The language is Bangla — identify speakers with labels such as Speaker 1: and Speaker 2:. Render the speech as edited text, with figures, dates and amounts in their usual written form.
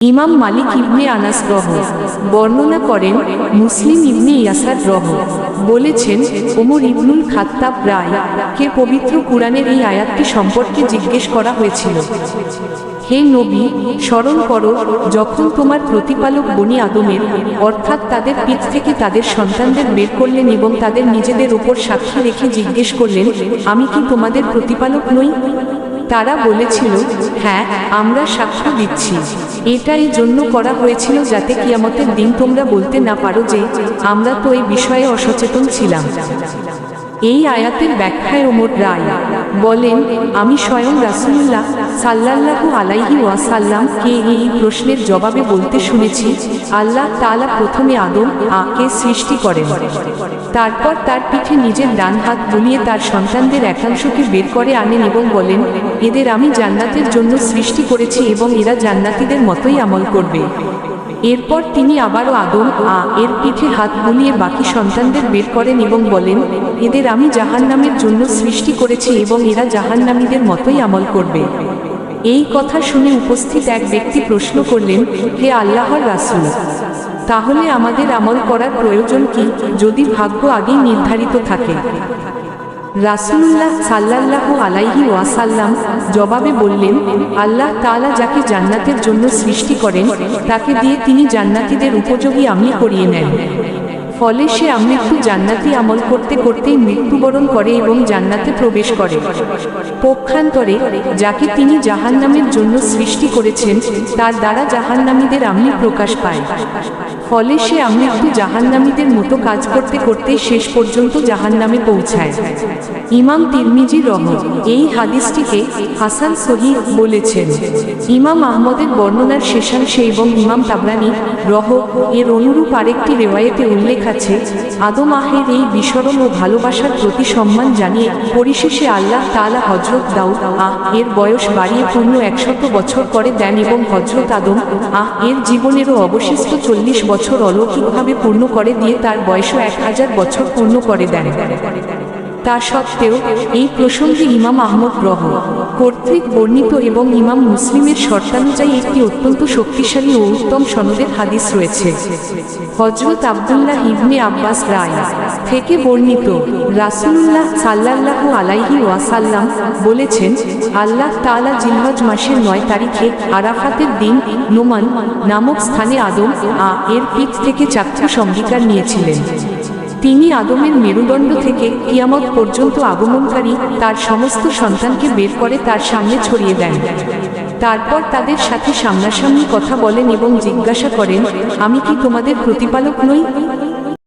Speaker 1: ইমাম মালিক ইবনে আনাস বর্ণনা করেন, মুসলিম ইবনে ইয়াসার বলেছেন, ওমর ইবনুল খাত্তাব কে পবিত্র কুরআনের এই আয়াতটি সম্পর্কে জিজ্ঞেস করা হয়েছিল। হে নবী, স্মরণ করো যখন তোমার প্রতিপালক বনি আদমের অর্থাৎ তাদের পিঠ থেকে তাদের সন্তানদের বের করলেন এবং তাদের নিজেদের উপর সাক্ষী রেখে জিজ্ঞেস করলেন, আমি কি তোমাদের প্রতিপালক নই? তারা বলেছিল, হ্যাঁ, আমরা সাক্ষ্য দিচ্ছি। এটা এই জন্য করা হয়েছিল যাতে কিয়ামতের দিন তোমরা বলতে না পারো যে আমরা তো এই বিষয়ে অসচেতন ছিলাম। এই আয়াতের ব্যাখ্যায় ওমর বলেন, আমি স্বয়ং রাসূলুল্লাহ সাল্লাল্লাহু আলাইহি ওয়াসাল্লাম কে এই প্রশ্নের জবাবে বলতে শুনেছি, আল্লাহ তাআলা প্রথমে আদম কে সৃষ্টি করেন, তারপর তার পিঠে নিজের ডান হাত বুলিয়ে তার সন্তানদের একাংশকে বের করে আনেন এবং বলেন, এদের আমি জান্নাতের জন্য সৃষ্টি করেছি এবং এরা জান্নাতীদের মতোই আমল করবে। এরপর তিনি আবারও আদম এর পিঠে হাত বুলিয়ে বাকি সন্তানদের বের করেন এবং বলেন, এদের আমি জাহান্নামের জন্য সৃষ্টি করেছি এবং এরা জাহান্নামীদের মতোই আমল করবে। এই কথা শুনে উপস্থিত এক ব্যক্তি প্রশ্ন করলেন, হে আল্লাহর রাসূল, তাহলে আমাদের আমল করার প্রয়োজন কি যদি ভাগ্য আগেই নির্ধারিত থাকে? রাসূলুল্লাহ সাল্লাল্লাহু আলাইহি ওয়াসাল্লাম জবাবে বললেন, আল্লাহ তাআলা যাকে জান্নাতের জন্য সৃষ্টি করেন তাকে দিয়ে তিনি জান্নাতীদের উপযোগী আমল করিয়ে নেন। ফলে সে আমৃত্যু জান্নাতি আমল করতে করতেই মৃত্যুবরণ করে এবং জান্নাতে প্রবেশ করে। পক্ষান্তরে যাকে তিনি জাহান্নামের জন্য সৃষ্টি করেছেন তার দ্বারা জাহান্নামীদের আমলি প্রকাশ পায়। ফলে সে আমৃত্যু জাহান্নামীদের মতো কাজ করতে করতে শেষ পর্যন্ত জাহান্নামে পৌঁছায়। ইমাম তিরমিজি এই হাদিসটিকে হাসান সহিহ বলেছেন। ইমাম আহমদের বর্ণনার শেষাংশে এবং ইমাম তাবরানী এর অনুরূপ আরেকটি রেওয়ায়েতে উল্লেখ আছে, আদম এর এই বিচরণ ও ভালোবাসার প্রতি সম্মান জানিয়ে পরিশেষে আল্লাহ তাআলা হযরত দাউদ এর বয়স বাড়িয়ে পূর্ণ 100 বছর করে দেন এবং হযরত আদম এর জীবনেরও অবশিষ্ট 40 বছর অলৌকিকভাবে পূর্ণ করে দিয়ে তার বয়সও 1000 বছর পূর্ণ করে দেন। তা সত্ত্বেও এই প্রসঙ্গে ইমাম আহমদ কর্তৃক বর্ণিত এবং ইমাম মুসলিমের শর্তানুযায়ী একটি অত্যন্ত শক্তিশালী ও উত্তম সনদের হাদিস রয়েছে। হযরত আব্দুল্লাহ ইবনে আব্বাস থেকে বর্ণিত, রাসূলুল্লাহ সাল্লাল্লাহু আলাইহি ওয়াসাল্লাম বলেছেন, আল্লাহ তাআলা জিলহজ মাসের 9 তারিখে আরাফাতের দিন নোমান নামক স্থানে আদম এর পিঠ থেকে চাক্ষুষ অঙ্গীকার নিয়েছিলেন। তিনি আদমের মেরুদণ্ড থেকে কিয়ামত পর্যন্ত আগমনকারী তার সমস্ত সন্তানকে বের করে তার সামনে ছড়িয়ে দেন। তারপর তাদের সাথে সামনাসামনি কথা বলেন এবং জিজ্ঞাসা করেন, আমি কি তোমাদের প্রতিপালক নই?